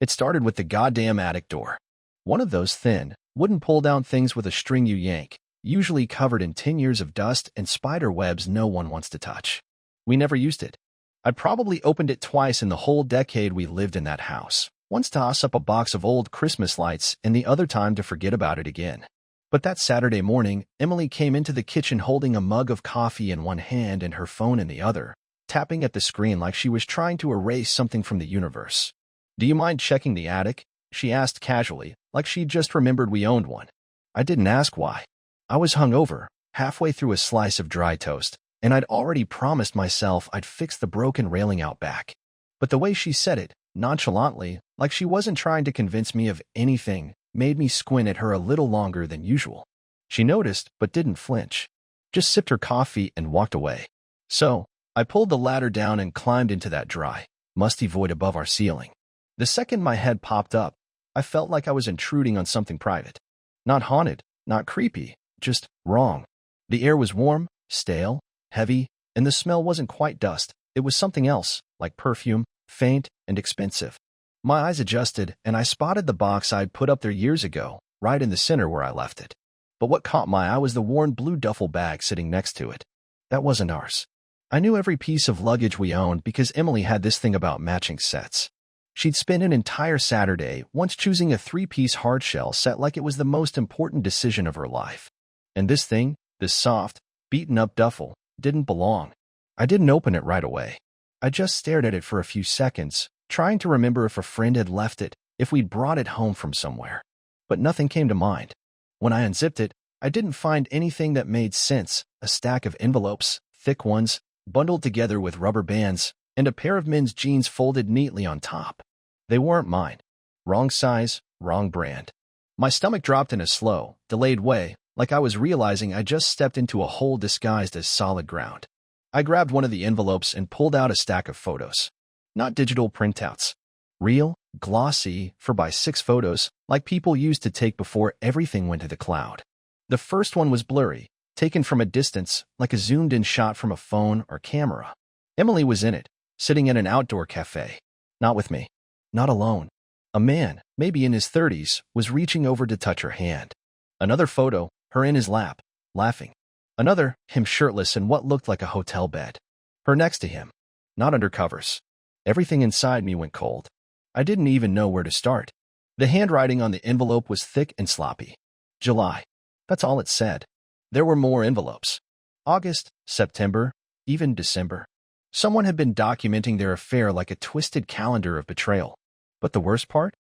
It started with the goddamn attic door. One of those thin, wooden pull-down things with a string you yank, usually covered in 10 years of dust and spider webs no one wants to touch. We never used it. I'd probably opened it twice in the whole decade we lived in that house. Once to toss up a box of old Christmas lights and the other time to forget about it again. But that Saturday morning, Emily came into the kitchen holding a mug of coffee in one hand and her phone in the other, tapping at the screen like she was trying to erase something from the universe. "Do you mind checking the attic?" she asked casually, like she'd just remembered we owned one. I didn't ask why. I was hungover, halfway through a slice of dry toast, and I'd already promised myself I'd fix the broken railing out back. But the way she said it, nonchalantly, like she wasn't trying to convince me of anything, made me squint at her a little longer than usual. She noticed, but didn't flinch. Just sipped her coffee and walked away. So, I pulled the ladder down and climbed into that dry, musty void above our ceiling. The second my head popped up, I felt like I was intruding on something private. Not haunted, not creepy, just wrong. The air was warm, stale, heavy, and the smell wasn't quite dust. It was something else, like perfume, faint and expensive. My eyes adjusted, and I spotted the box I'd put up there years ago, right in the center where I left it. But what caught my eye was the worn blue duffel bag sitting next to it. That wasn't ours. I knew every piece of luggage we owned because Emily had this thing about matching sets. She'd spent an entire Saturday once choosing a 3-piece hardshell set like it was the most important decision of her life. And this thing, this soft, beaten-up duffel, didn't belong. I didn't open it right away. I just stared at it for a few seconds, trying to remember if a friend had left it, if we'd brought it home from somewhere. But nothing came to mind. When I unzipped it, I didn't find anything that made sense. A stack of envelopes, thick ones, bundled together with rubber bands, and a pair of men's jeans folded neatly on top. They weren't mine. Wrong size, wrong brand. My stomach dropped in a slow, delayed way, like I was realizing I just stepped into a hole disguised as solid ground. I grabbed one of the envelopes and pulled out a stack of photos. Not digital printouts. Real, glossy, 4x6 photos, like people used to take before everything went to the cloud. The first one was blurry, taken from a distance, like a zoomed-in shot from a phone or camera. Emily was in it, sitting at an outdoor cafe. Not with me. Not alone. A man, maybe in his 30s, was reaching over to touch her hand. Another photo, her in his lap, laughing. Another, him shirtless in what looked like a hotel bed. Her next to him. Not under covers. Everything inside me went cold. I didn't even know where to start. The handwriting on the envelope was thick and sloppy. July. That's all it said. There were more envelopes. August, September, even December. Someone had been documenting their affair like a twisted calendar of betrayal. But the worst part?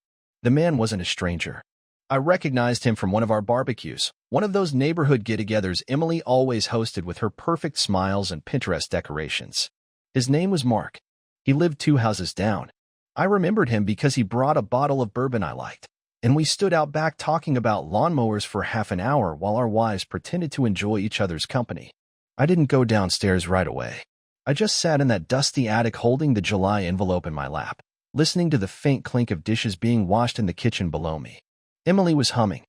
The man wasn't a stranger. I recognized him from one of our barbecues, one of those neighborhood get-togethers Emily always hosted with her perfect smiles and Pinterest decorations. His name was Mark. He lived 2 houses down. I remembered him because he brought a bottle of bourbon I liked, and we stood out back talking about lawnmowers for half an hour while our wives pretended to enjoy each other's company. I didn't go downstairs right away. I just sat in that dusty attic holding the July envelope in my lap, listening to the faint clink of dishes being washed in the kitchen below me. Emily was humming.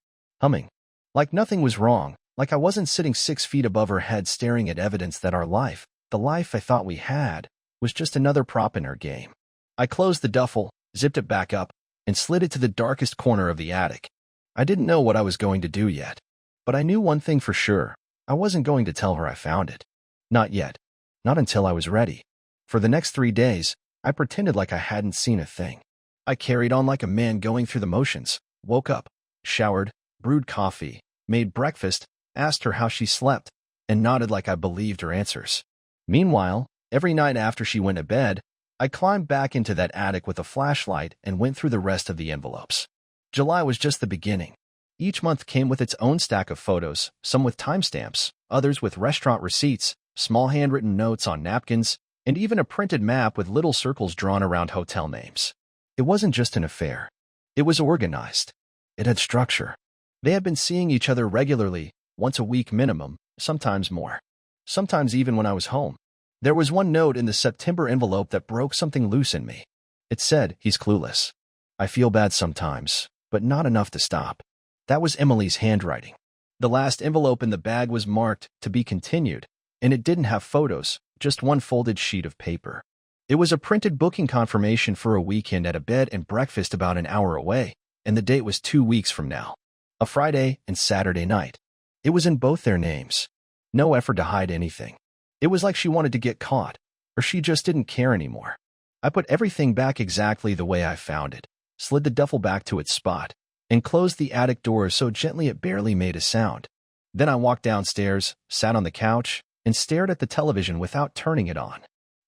Like nothing was wrong, like I wasn't sitting 6 feet above her head staring at evidence that our life, the life I thought we had, was just another prop in her game. I closed the duffel, zipped it back up, and slid it to the darkest corner of the attic. I didn't know what I was going to do yet, but I knew one thing for sure. I wasn't going to tell her I found it. Not yet. Not until I was ready. For the next 3 days, I pretended like I hadn't seen a thing. I carried on like a man going through the motions, woke up, showered, brewed coffee, made breakfast, asked her how she slept, and nodded like I believed her answers. Meanwhile, every night after she went to bed, I climbed back into that attic with a flashlight and went through the rest of the envelopes. July was just the beginning. Each month came with its own stack of photos, some with timestamps, others with restaurant receipts, small handwritten notes on napkins, and even a printed map with little circles drawn around hotel names. It wasn't just an affair. It was organized. It had structure. They had been seeing each other regularly, once a week minimum, sometimes more. Sometimes even when I was home. There was one note in the September envelope that broke something loose in me. It said, "He's clueless. I feel bad sometimes, but not enough to stop." That was Emily's handwriting. The last envelope in the bag was marked, "To be continued," and it didn't have photos, just one folded sheet of paper. It was a printed booking confirmation for a weekend at a bed and breakfast about an hour away, and the date was 2 weeks from now. A Friday and Saturday night. It was in both their names. No effort to hide anything. It was like she wanted to get caught, or she just didn't care anymore. I put everything back exactly the way I found it, slid the duffel back to its spot, and closed the attic door so gently it barely made a sound. Then I walked downstairs, sat on the couch, and stared at the television without turning it on.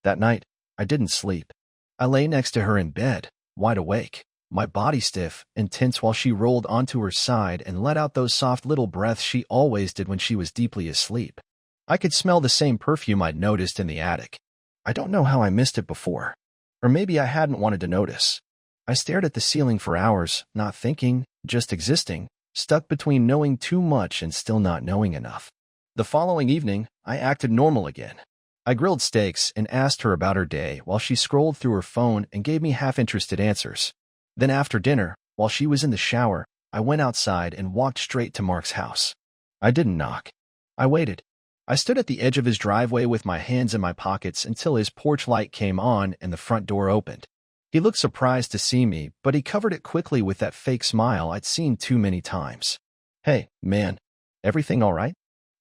That night, I didn't sleep. I lay next to her in bed, wide awake, my body stiff and tense while she rolled onto her side and let out those soft little breaths she always did when she was deeply asleep. I could smell the same perfume I'd noticed in the attic. I don't know how I missed it before. Or maybe I hadn't wanted to notice. I stared at the ceiling for hours, not thinking, just existing, stuck between knowing too much and still not knowing enough. The following evening, I acted normal again. I grilled steaks and asked her about her day while she scrolled through her phone and gave me half-interested answers. Then after dinner, while she was in the shower, I went outside and walked straight to Mark's house. I didn't knock. I waited. I stood at the edge of his driveway with my hands in my pockets until his porch light came on and the front door opened. He looked surprised to see me, but he covered it quickly with that fake smile I'd seen too many times. "Hey, man, everything all right?"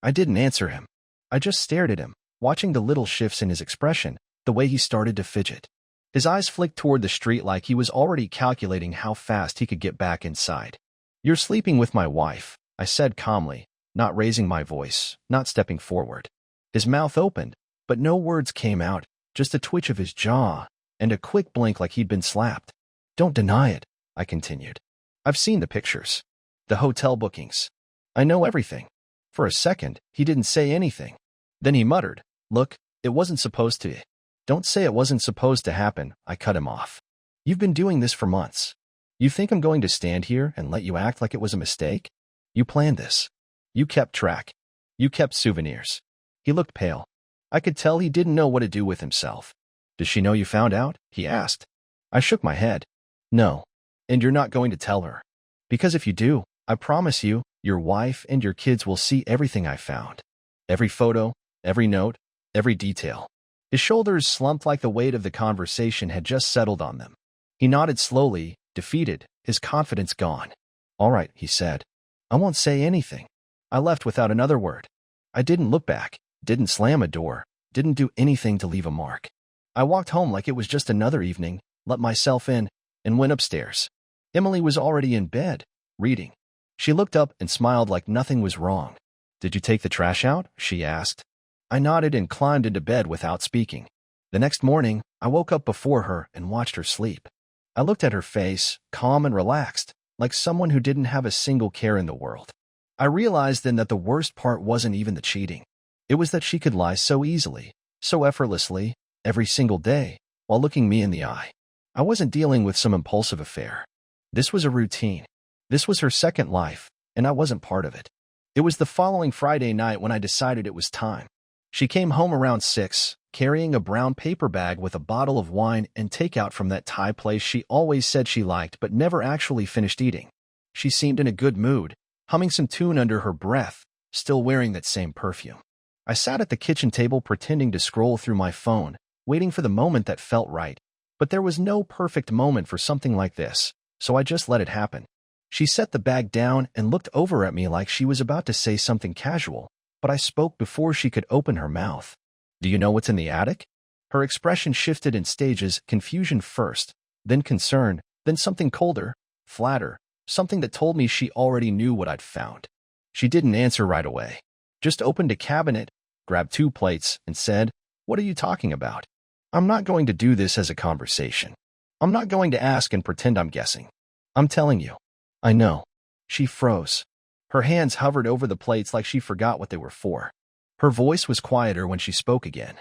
I didn't answer him. I just stared at him, watching the little shifts in his expression, the way he started to fidget. His eyes flicked toward the street like he was already calculating how fast he could get back inside. "You're sleeping with my wife," I said calmly, not raising my voice, not stepping forward. His mouth opened, but no words came out, just a twitch of his jaw and a quick blink like he'd been slapped. "Don't deny it," I continued. "I've seen the pictures. The hotel bookings. I know everything." For a second, he didn't say anything. Then he muttered, "Look, it wasn't supposed to." "Don't say it wasn't supposed to happen," I cut him off. "You've been doing this for months. You think I'm going to stand here and let you act like it was a mistake? You planned this. You kept track. You kept souvenirs." He looked pale. I could tell he didn't know what to do with himself. "Does she know you found out?" he asked. I shook my head. "No. And you're not going to tell her. Because if you do, I promise you, your wife and your kids will see everything I found. Every photo, every note, every detail." His shoulders slumped like the weight of the conversation had just settled on them. He nodded slowly, defeated, his confidence gone. "All right," he said. "I won't say anything." I left without another word. I didn't look back, didn't slam a door, didn't do anything to leave a mark. I walked home like it was just another evening, let myself in, and went upstairs. Emily was already in bed, reading. She looked up and smiled like nothing was wrong. "Did you take the trash out?" she asked. I nodded and climbed into bed without speaking. The next morning, I woke up before her and watched her sleep. I looked at her face, calm and relaxed, like someone who didn't have a single care in the world. I realized then that the worst part wasn't even the cheating. It was that she could lie so easily, so effortlessly, every single day, while looking me in the eye. I wasn't dealing with some impulsive affair. This was a routine. This was her second life, and I wasn't part of it. It was the following Friday night when I decided it was time. She came home around 6, carrying a brown paper bag with a bottle of wine and takeout from that Thai place she always said she liked but never actually finished eating. She seemed in a good mood, humming some tune under her breath, still wearing that same perfume. I sat at the kitchen table pretending to scroll through my phone, waiting for the moment that felt right. But there was no perfect moment for something like this, so I just let it happen. She set the bag down and looked over at me like she was about to say something casual, but I spoke before she could open her mouth. "Do you know what's in the attic?" Her expression shifted in stages, confusion first, then concern, then something colder, flatter, something that told me she already knew what I'd found. She didn't answer right away, just opened a cabinet, grabbed 2 plates, and said, "What are you talking about? I'm not going to do this as a conversation. I'm not going to ask and pretend I'm guessing. I'm telling you. I know." She froze. Her hands hovered over the plates like she forgot what they were for. Her voice was quieter when she spoke again.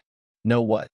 "Know what,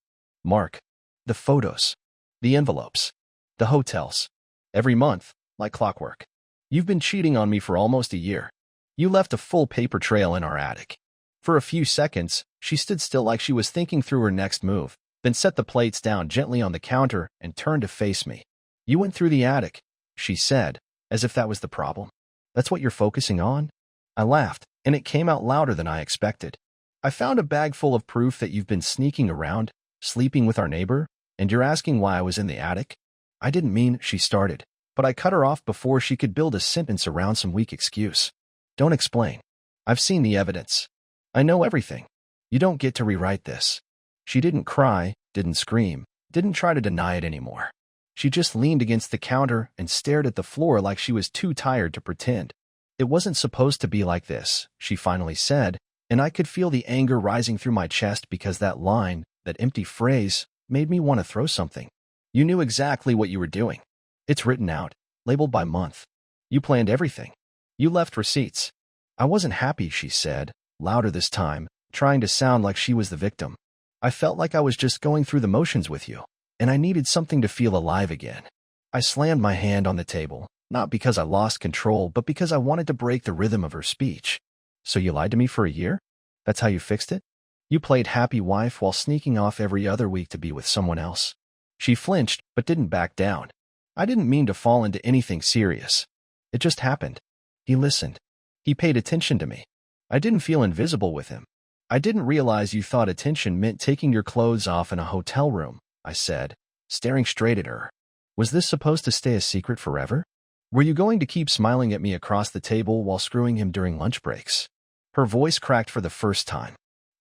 Mark? The photos. The envelopes. The hotels. Every month, like clockwork. You've been cheating on me for almost a year. You left a full paper trail in our attic." For a few seconds, she stood still like she was thinking through her next move, then set the plates down gently on the counter and turned to face me. "You went through the attic," she said, as if that was the problem. "That's what you're focusing on?" I laughed, and it came out louder than I expected. "I found a bag full of proof that you've been sneaking around, sleeping with our neighbor, And you're asking why I was in the attic? I didn't mean, she started, but I cut her off before she could build a sentence around some weak excuse. Don't explain. I've seen the evidence. I know everything. You don't get to rewrite this. She didn't cry, didn't scream, didn't try to deny it anymore. She just leaned against the counter and stared at the floor like she was too tired to pretend. It wasn't supposed to be like this, she finally said, and I could feel the anger rising through my chest because that line, that empty phrase, made me want to throw something. You knew exactly what you were doing. It's written out, labeled by month. You planned everything. You left receipts. I wasn't happy, she said, louder this time, trying to sound like she was the victim. I felt like I was just going through the motions with you, and I needed something to feel alive again. I slammed my hand on the table, not because I lost control, but because I wanted to break the rhythm of her speech. So you lied to me for a year? That's how you fixed it? You played happy wife while sneaking off every other week to be with someone else. She flinched, but didn't back down. I didn't mean to fall into anything serious. It just happened. He listened. He paid attention to me. I didn't feel invisible with him. I didn't realize you thought attention meant taking your clothes off in a hotel room, I said, staring straight at her. Was this supposed to stay a secret forever? Were you going to keep smiling at me across the table while screwing him during lunch breaks? Her voice cracked for the first time.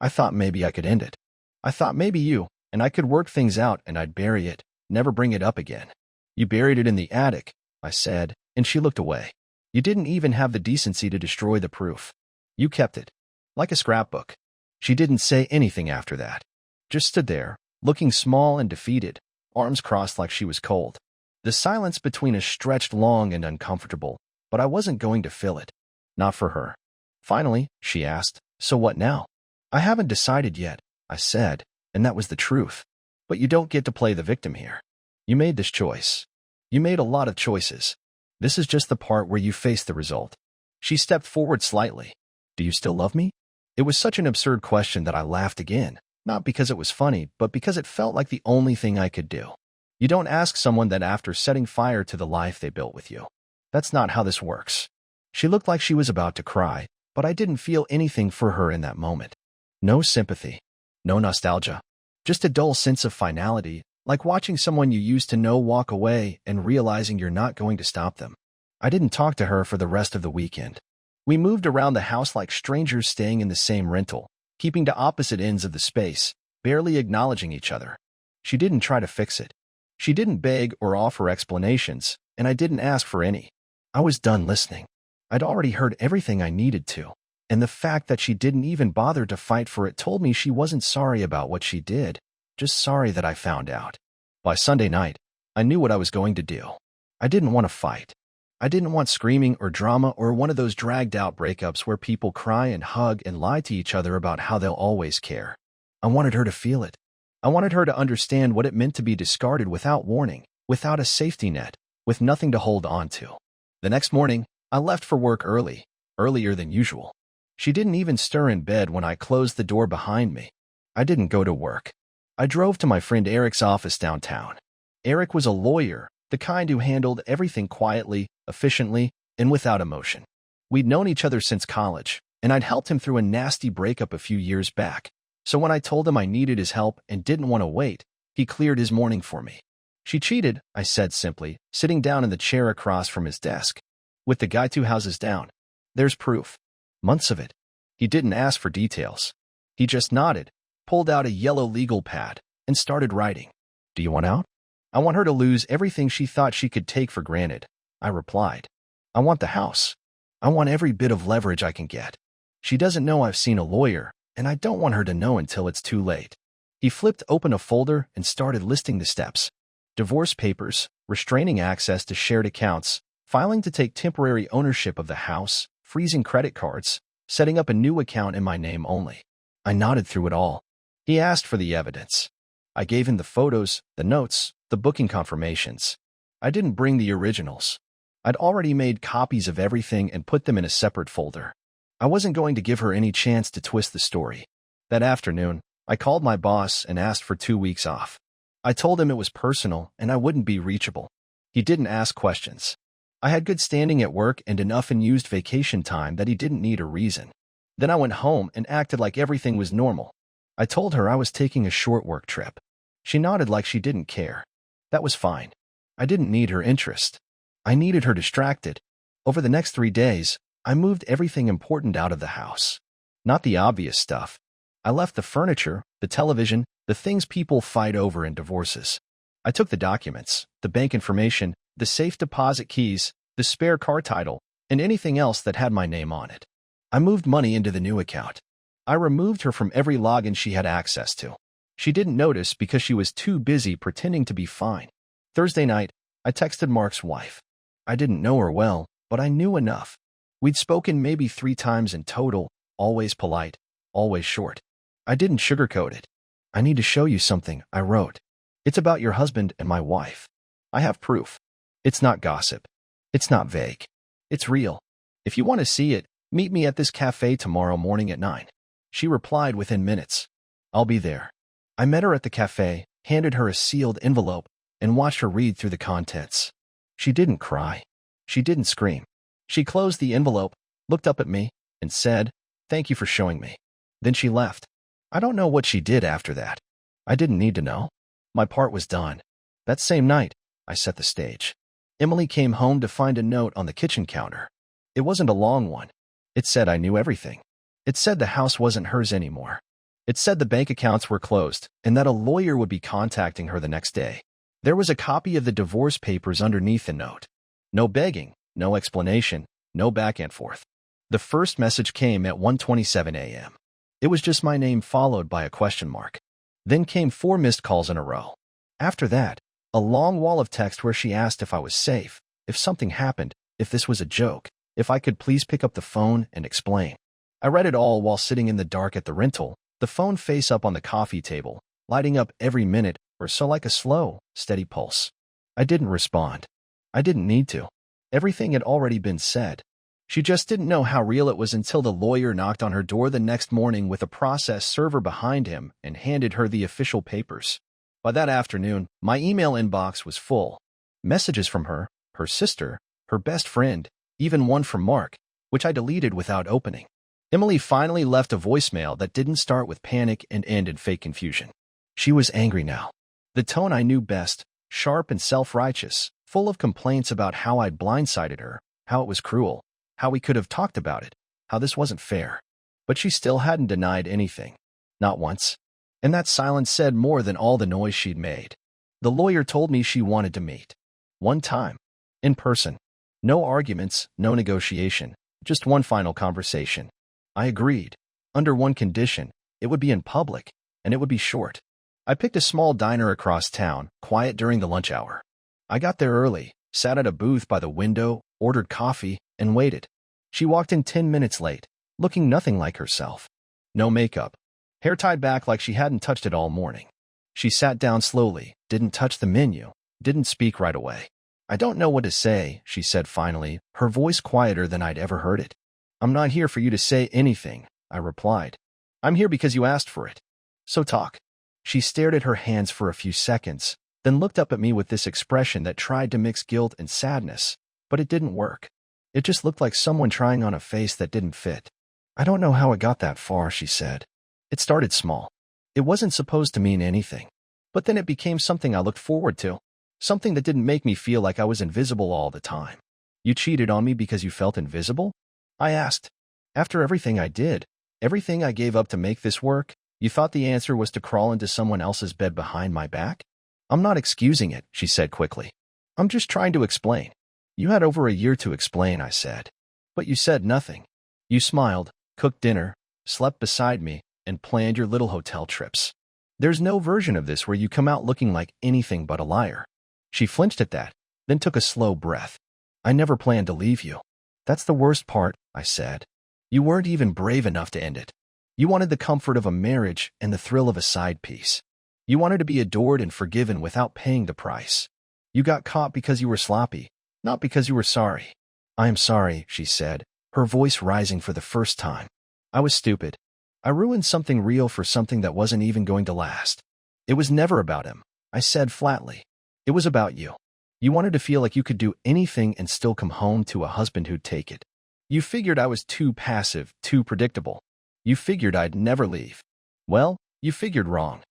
I thought maybe I could end it. I thought maybe you and I could work things out and I'd bury it, never bring it up again. You buried it in the attic, I said, and she looked away. You didn't even have the decency to destroy the proof. You kept it. Like a scrapbook. She didn't say anything after that. Just stood there, looking small and defeated, arms crossed like she was cold. The silence between us stretched long and uncomfortable, but I wasn't going to fill it. Not for her. Finally, she asked, so what now? I haven't decided yet, I said, and that was the truth. But you don't get to play the victim here. You made this choice. You made a lot of choices. This is just the part where you face the result. She stepped forward slightly. Do you still love me? It was such an absurd question that I laughed again, not because it was funny, but because it felt like the only thing I could do. You don't ask someone that after setting fire to the life they built with you. That's not how this works. She looked like she was about to cry, but I didn't feel anything for her in that moment. No sympathy. No nostalgia. Just a dull sense of finality, like watching someone you used to know walk away and realizing you're not going to stop them. I didn't talk to her for the rest of the weekend. We moved around the house like strangers staying in the same rental, keeping to opposite ends of the space, barely acknowledging each other. She didn't try to fix it. She didn't beg or offer explanations, and I didn't ask for any. I was done listening. I'd already heard everything I needed to, and the fact that she didn't even bother to fight for it told me she wasn't sorry about what she did, just sorry that I found out. By Sunday night, I knew what I was going to do. I didn't want to fight. I didn't want screaming or drama or one of those dragged-out breakups where people cry and hug and lie to each other about how they'll always care. I wanted her to feel it. I wanted her to understand what it meant to be discarded without warning, without a safety net, with nothing to hold on to. The next morning, I left for work early, earlier than usual. She didn't even stir in bed when I closed the door behind me. I didn't go to work. I drove to my friend Eric's office downtown. Eric was a lawyer, the kind who handled everything quietly, efficiently, and without emotion. We'd known each other since college, and I'd helped him through a nasty breakup a few years back. So when I told him I needed his help and didn't want to wait, he cleared his morning for me. She cheated, I said simply, sitting down in the chair across from his desk. With the guy 2 houses down. There's proof. Months of it. He didn't ask for details. He just nodded, pulled out a yellow legal pad, and started writing. Do you want out? I want her to lose everything she thought she could take for granted, I replied. I want the house. I want every bit of leverage I can get. She doesn't know I've seen a lawyer, and I don't want her to know until it's too late. He flipped open a folder and started listing the steps. Divorce papers, restraining access to shared accounts, filing to take temporary ownership of the house, freezing credit cards, setting up a new account in my name only. I nodded through it all. He asked for the evidence. I gave him the photos, the notes, the booking confirmations. I didn't bring the originals. I'd already made copies of everything and put them in a separate folder. I wasn't going to give her any chance to twist the story. That afternoon, I called my boss and asked for 2 weeks off. I told him it was personal and I wouldn't be reachable. He didn't ask questions. I had good standing at work and enough unused vacation time that he didn't need a reason. Then I went home and acted like everything was normal. I told her I was taking a short work trip. She nodded like she didn't care. That was fine. I didn't need her interest. I needed her distracted. Over the next 3 days, I moved everything important out of the house. Not the obvious stuff. I left the furniture, the television, the things people fight over in divorces. I took the documents, the bank information, the safe deposit keys, the spare car title, and anything else that had my name on it. I moved money into the new account. I removed her from every login she had access to. She didn't notice because she was too busy pretending to be fine. Thursday night, I texted Mark's wife. I didn't know her well, but I knew enough. We'd spoken maybe 3 times in total, always polite, always short. I didn't sugarcoat it. I need to show you something, I wrote. It's about your husband and my wife. I have proof. It's not gossip. It's not vague. It's real. If you want to see it, meet me at this cafe tomorrow morning at 9. She replied within minutes. I'll be there. I met her at the cafe, handed her a sealed envelope, and watched her read through the contents. She didn't cry. She didn't scream. She closed the envelope, looked up at me, and said, "Thank you for showing me." Then she left. I don't know what she did after that. I didn't need to know. My part was done. That same night, I set the stage. Emily came home to find a note on the kitchen counter. It wasn't a long one. It said I knew everything. It said the house wasn't hers anymore. It said the bank accounts were closed and that a lawyer would be contacting her the next day. There was a copy of the divorce papers underneath the note. No begging, no explanation, no back and forth. The first message came at 1:27 a.m. It was just my name followed by a question mark. Then came 4 missed calls in a row. After that, a long wall of text where she asked if I was safe, if something happened, if this was a joke, if I could please pick up the phone and explain. I read it all while sitting in the dark at the rental, the phone face up on the coffee table, lighting up every minute or so like a slow, steady pulse. I didn't respond. I didn't need to. Everything had already been said. She just didn't know how real it was until the lawyer knocked on her door the next morning with a process server behind him and handed her the official papers. By that afternoon, my email inbox was full. Messages from her, her sister, her best friend, even one from Mark, which I deleted without opening. Emily finally left a voicemail that didn't start with panic and end in fake confusion. She was angry now. The tone I knew best, sharp and self-righteous, full of complaints about how I'd blindsided her, how it was cruel, how we could have talked about it, how this wasn't fair. But she still hadn't denied anything. Not once. And that silence said more than all the noise she'd made. The lawyer told me she wanted to meet. One time. In person. No arguments, no negotiation. Just one final conversation. I agreed. Under one condition. It would be in public, and it would be short. I picked a small diner across town, quiet during the lunch hour. I got there early, sat at a booth by the window, ordered coffee, and waited. She walked in 10 minutes late, looking nothing like herself. No makeup. Hair tied back like she hadn't touched it all morning. She sat down slowly, didn't touch the menu, didn't speak right away. I don't know what to say, she said finally, her voice quieter than I'd ever heard it. I'm not here for you to say anything, I replied. I'm here because you asked for it. So talk. She stared at her hands for a few seconds, then looked up at me with this expression that tried to mix guilt and sadness, but it didn't work. It just looked like someone trying on a face that didn't fit. I don't know how it got that far, she said. It started small. It wasn't supposed to mean anything. But then it became something I looked forward to. Something that didn't make me feel like I was invisible all the time. You cheated on me because you felt invisible? I asked. After everything I did, everything I gave up to make this work, you thought the answer was to crawl into someone else's bed behind my back? I'm not excusing it, she said quickly. I'm just trying to explain. You had over a year to explain, I said. But you said nothing. You smiled, cooked dinner, slept beside me, and planned your little hotel trips. There's no version of this where you come out looking like anything but a liar. She flinched at that, then took a slow breath. I never planned to leave you. That's the worst part, I said. You weren't even brave enough to end it. You wanted the comfort of a marriage and the thrill of a side piece. You wanted to be adored and forgiven without paying the price. You got caught because you were sloppy, not because you were sorry. I am sorry, she said, her voice rising for the first time. I was stupid. I ruined something real for something that wasn't even going to last. It was never about him, I said flatly. It was about you. You wanted to feel like you could do anything and still come home to a husband who'd take it. You figured I was too passive, too predictable. You figured I'd never leave. Well, you figured wrong.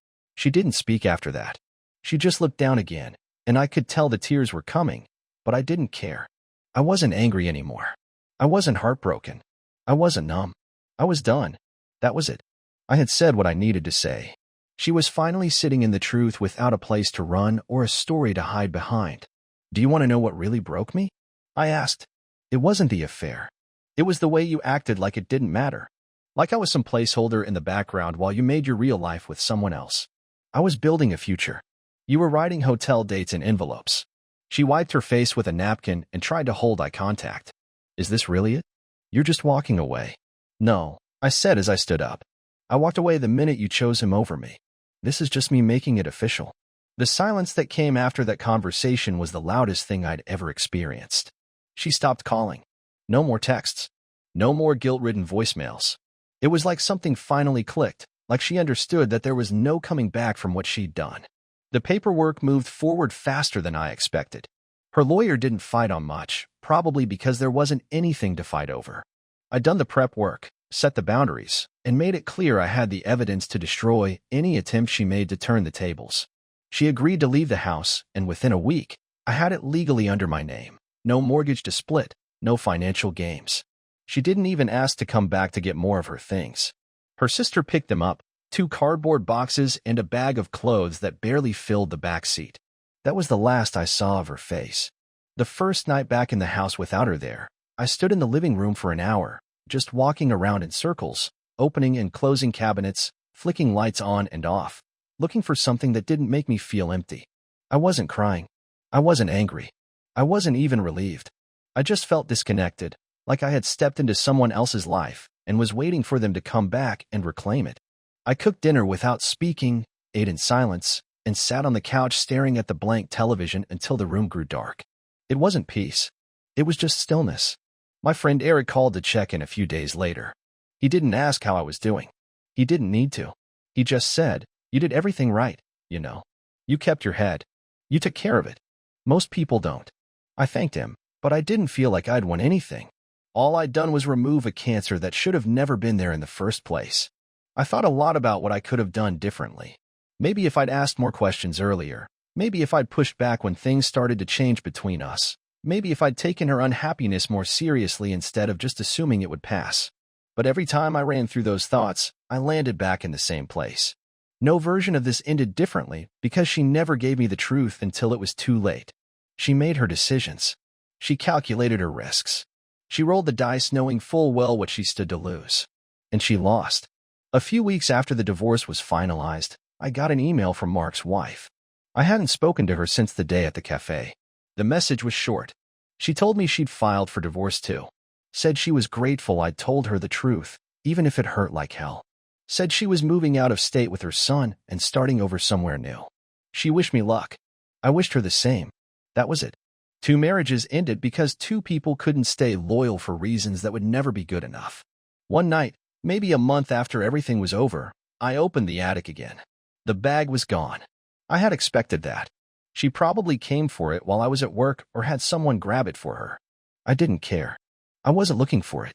She didn't speak after that. She just looked down again, and I could tell the tears were coming, but I didn't care. I wasn't angry anymore. I wasn't heartbroken. I wasn't numb. I was done. That was it. I had said what I needed to say. She was finally sitting in the truth without a place to run or a story to hide behind. Do you want to know what really broke me? I asked. It wasn't the affair. It was the way you acted like it didn't matter. Like I was some placeholder in the background while you made your real life with someone else. I was building a future. You were writing hotel dates in envelopes. She wiped her face with a napkin and tried to hold eye contact. Is this really it? You're just walking away. No, I said as I stood up. I walked away the minute you chose him over me. This is just me making it official. The silence that came after that conversation was the loudest thing I'd ever experienced. She stopped calling. No more texts. No more guilt-ridden voicemails. It was like something finally clicked, like she understood that there was no coming back from what she'd done. The paperwork moved forward faster than I expected. Her lawyer didn't fight on much, probably because there wasn't anything to fight over. I'd done the prep work, set the boundaries, and made it clear I had the evidence to destroy any attempt she made to turn the tables. She agreed to leave the house, and within a week, I had it legally under my name. No mortgage to split, no financial games. She didn't even ask to come back to get more of her things. Her sister picked them up, 2 cardboard boxes and a bag of clothes that barely filled the back seat. That was the last I saw of her face. The first night back in the house without her there, I stood in the living room for an hour, just walking around in circles, opening and closing cabinets, flicking lights on and off, looking for something that didn't make me feel empty. I wasn't crying. I wasn't angry. I wasn't even relieved. I just felt disconnected, like I had stepped into someone else's life and was waiting for them to come back and reclaim it. I cooked dinner without speaking, ate in silence, and sat on the couch staring at the blank television until the room grew dark. It wasn't peace. It was just stillness. My friend Eric called to check in a few days later. He didn't ask how I was doing. He didn't need to. He just said, "You did everything right, you know. You kept your head. You took care of it. Most people don't." I thanked him, but I didn't feel like I'd won anything. All I'd done was remove a cancer that should have never been there in the first place. I thought a lot about what I could have done differently. Maybe if I'd asked more questions earlier. Maybe if I'd pushed back when things started to change between us. Maybe if I'd taken her unhappiness more seriously instead of just assuming it would pass. But every time I ran through those thoughts, I landed back in the same place. No version of this ended differently because she never gave me the truth until it was too late. She made her decisions. She calculated her risks. She rolled the dice knowing full well what she stood to lose. And she lost. A few weeks after the divorce was finalized, I got an email from Mark's wife. I hadn't spoken to her since the day at the cafe. The message was short. She told me she'd filed for divorce too. Said she was grateful I'd told her the truth, even if it hurt like hell. Said she was moving out of state with her son and starting over somewhere new. She wished me luck. I wished her the same. That was it. 2 marriages ended because 2 people couldn't stay loyal for reasons that would never be good enough. One night, maybe a month after everything was over, I opened the attic again. The bag was gone. I had expected that. She probably came for it while I was at work or had someone grab it for her. I didn't care. I wasn't looking for it.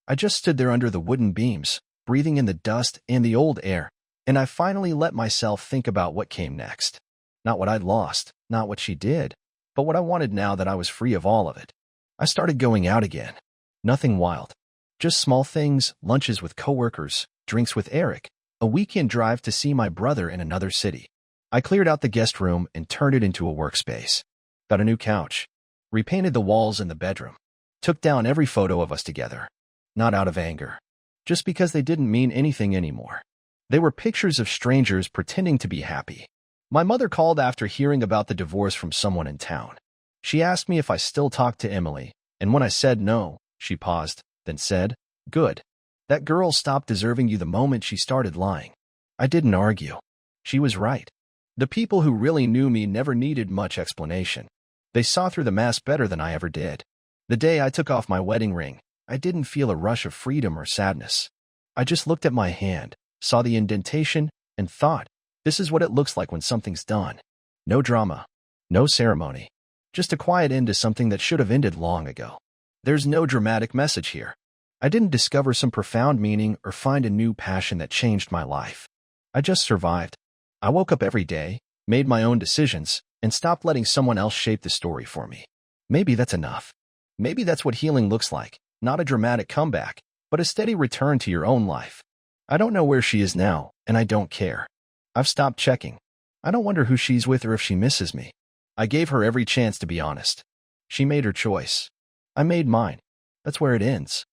I just stood there under the wooden beams, breathing in the dust and the old air, and I finally let myself think about what came next. Not what I'd lost, not what she did, but what I wanted now that I was free of all of it. I started going out again. Nothing wild. Just small things, lunches with coworkers, drinks with Eric, a weekend drive to see my brother in another city. I cleared out the guest room and turned it into a workspace. Got a new couch. Repainted the walls in the bedroom. Took down every photo of us together. Not out of anger. Just because they didn't mean anything anymore. They were pictures of strangers pretending to be happy. My mother called after hearing about the divorce from someone in town. She asked me if I still talked to Emily, and when I said no, she paused, then said, "Good. That girl stopped deserving you the moment she started lying." I didn't argue. She was right. The people who really knew me never needed much explanation. They saw through the mask better than I ever did. The day I took off my wedding ring, I didn't feel a rush of freedom or sadness. I just looked at my hand, saw the indentation, and thought, this is what it looks like when something's done. No drama. No ceremony. Just a quiet end to something that should have ended long ago. There's no dramatic message here. I didn't discover some profound meaning or find a new passion that changed my life. I just survived. I woke up every day, made my own decisions, and stopped letting someone else shape the story for me. Maybe that's enough. Maybe that's what healing looks like, not a dramatic comeback, but a steady return to your own life. I don't know where she is now, and I don't care. I've stopped checking. I don't wonder who she's with or if she misses me. I gave her every chance to be honest. She made her choice. I made mine. That's where it ends.